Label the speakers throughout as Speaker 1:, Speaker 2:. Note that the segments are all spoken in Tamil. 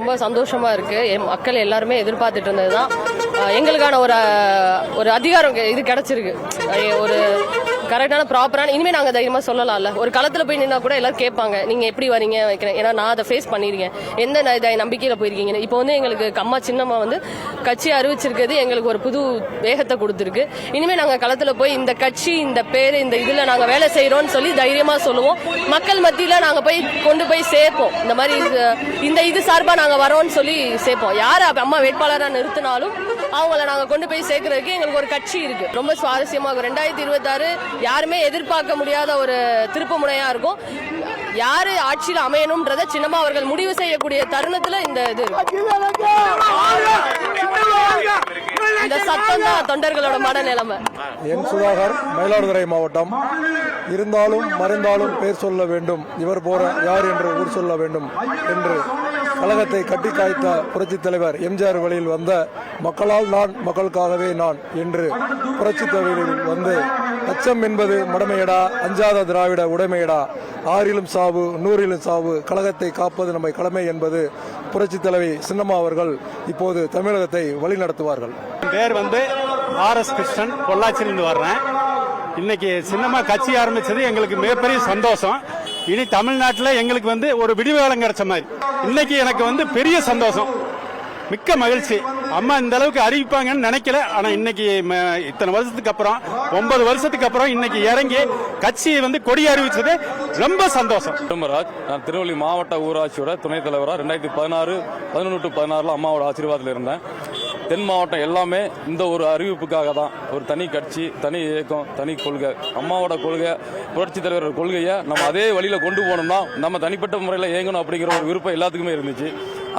Speaker 1: ரொம்ப சந்தோஷமா இருக்கு. மக்கள் எல்லாருமே எதிர்பார்த்துட்டு இருந்ததுதான். எங்களுக்கான ஒரு அதிகாரம் இது கிடைச்சிருக்கு. ஒரு கரெக்டான ப்ராப்பரான இனிமே நாங்க தைரியமா சொல்லலாம்ல. ஒரு களத்துல போய் நின்னா கூட எல்லாரும் கேட்பாங்க, நீங்க எப்படி வரீங்க வைக்கிறேன். ஏன்னா நான் அதை ஃபேஸ் பண்ணிருக்கேன். எந்த நம்பிக்கையில போயிருக்கீங்க. இப்போ எங்களுக்கு அம்மா சின்னம்மா கட்சி அறிவிச்சிருக்கிறது எங்களுக்கு ஒரு புது வேகத்தை கொடுத்துருக்கு. இனிமே நாங்க களத்துல போய் இந்த கட்சி, இந்த பேரு, இந்த இதுல நாங்க வேலை செய்யறோம்னு சொல்லி தைரியமா சொல்லுவோம். மக்கள் மத்தியில நாங்க போய் கொண்டு போய் சேர்ப்போம். இந்த மாதிரி இந்த இது சார்பா நாங்க வரோம்னு சொல்லி சேர்ப்போம். யாரு அம்மா வேட்பாளரா நிறுத்தினாலும் அவங்கள நாங்க கொண்டு போய் சேர்க்கறதுக்கு எங்களுக்கு ஒரு கட்சி இருக்கு. ரொம்ப சுவாரஸ்யமா இருக்கும். 2026 யாருமே எதிர்பார்க்க முடியாத ஒரு திருப்பு முனையா இருக்கும். யாரு ஆட்சியில் அமையணும்ன்றத சின்னம்மா அவர்கள் முடிவு செய்யக்கூடிய தருணத்துல இந்த இது இந்த சத்தம் தான் தொண்டர்களோட மனநிலைமை.
Speaker 2: என் சுதாகர், மயிலாடுதுறை மாவட்டம். இருந்தாலும் மறைந்தாலும் பேர் சொல்ல வேண்டும், இவர் போற யார் என்று ஊர் சொல்ல வேண்டும் என்று கழகத்தை கட்டி காய்த்த புரட்சித் தலைவர் எம்ஜிஆர் வழியில் வந்த மக்களால் நான், மக்களுக்காகவே நான் என்று புரட்சித் தலைவரில் வந்து அச்சம் என்பது மடமையடா, அஞ்சாத திராவிட உடைமையடா, ஆறிலும் சாவு நூறிலும் சாவு, கழகத்தை காப்பது நம்மை கடமை என்பது புரட்சித் தலைவி சின்னம்மா அவர்கள் இப்போது தமிழகத்தை வழிநடத்துவார்கள்.
Speaker 3: பேர் ஆர்.எஸ். கிருஷ்ணன், பொள்ளாச்சியிலிருந்து வர்றேன். இன்னைக்கு சின்னம்மா கட்சி ஆரம்பிச்சது எங்களுக்கு மிகப்பெரிய சந்தோஷம். இனி தமிழ்நாட்டில் எங்களுக்கு ஒரு விடிவுகாலம் கிடைச்ச மாதிரி இன்னைக்கு எனக்கு பெரிய சந்தோஷம், மிக்க மகிழ்ச்சி. அம்மா இந்த அளவுக்கு அறிவிப்பாங்கன்னு நினைக்கல. ஆனா இன்னைக்கு இத்தனை வருஷத்துக்கு அப்புறம், 9 வருஷத்துக்கு அப்புறம் இன்னைக்கு இறங்கி கட்சியை கொடி அறிவிச்சது ரொம்ப சந்தோஷம்.
Speaker 4: நான் திருவள்ளி மாவட்ட ஊராட்சியோட துணைத் தலைவராக 2016, 11 to 16 அம்மாவோட ஆசீர்வாதத்தில் இருந்தேன். தென் மாவட்டம் எல்லாமே இந்த ஒரு அறிவிப்புக்காக தான். ஒரு தனி கட்சி, தனி இயக்கம், தனி கொள்கை, அம்மாவோட கொள்கை, புரட்சித் தலைவர் கொள்கையை நம்ம அதே வழியில கொண்டு போனோம்னா நம்ம தனிப்பட்ட முறையில் இயங்கணும் அப்படிங்கிற ஒரு விருப்பம் எல்லாத்துக்குமே இருந்துச்சு.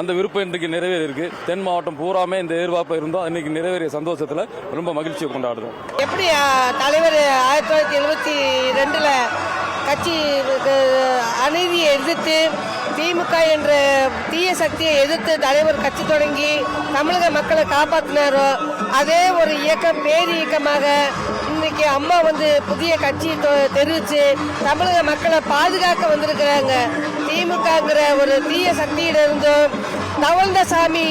Speaker 4: அந்த விருப்பம் இன்றைக்கு நிறைவேறி இருக்கு. தென் மாவட்டம் பூராமே இந்த எதிர்பார்ப்பு இருந்தோம். இன்னைக்கு நிறைவேறிய சந்தோஷத்துல ரொம்ப மகிழ்ச்சியை கொண்டாடுறோம்.
Speaker 5: எப்படி தலைவர் 1972 கட்சி அநீதியை எதிர்த்து, திமுக என்ற தீய சக்தியை எதிர்த்து தலைவர் கட்சி தொடங்கி தமிழக மக்களை காப்பாற்றினாரோ அதே ஒரு இயக்கம், பேர் இயக்கமாக இன்னைக்கு அம்மா புதிய கட்சி தெரிவிச்சு தமிழக மக்களை பாதுகாக்க வந்திருக்கிறாங்க. திமுகங்கிற ஒரு தீய சக்தியிலிருந்தும், தவழ்ந்த சாமி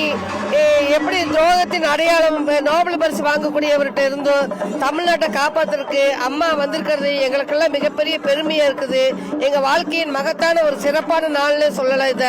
Speaker 5: எப்படி துரோகத்தின் அடையாளம் நோபல் பரிசு வாங்கக்கூடியவர்கிட்ட இருந்தும் தமிழ்நாட்டை காப்பாத்துறதுக்கு அம்மா வந்திருக்கிறது எங்களுக்கெல்லாம் மிகப்பெரிய பெருமையா இருக்குது. எங்க வாழ்க்கையின் மகத்தான ஒரு சிறப்பான நாள்னு சொல்லலாம் இத.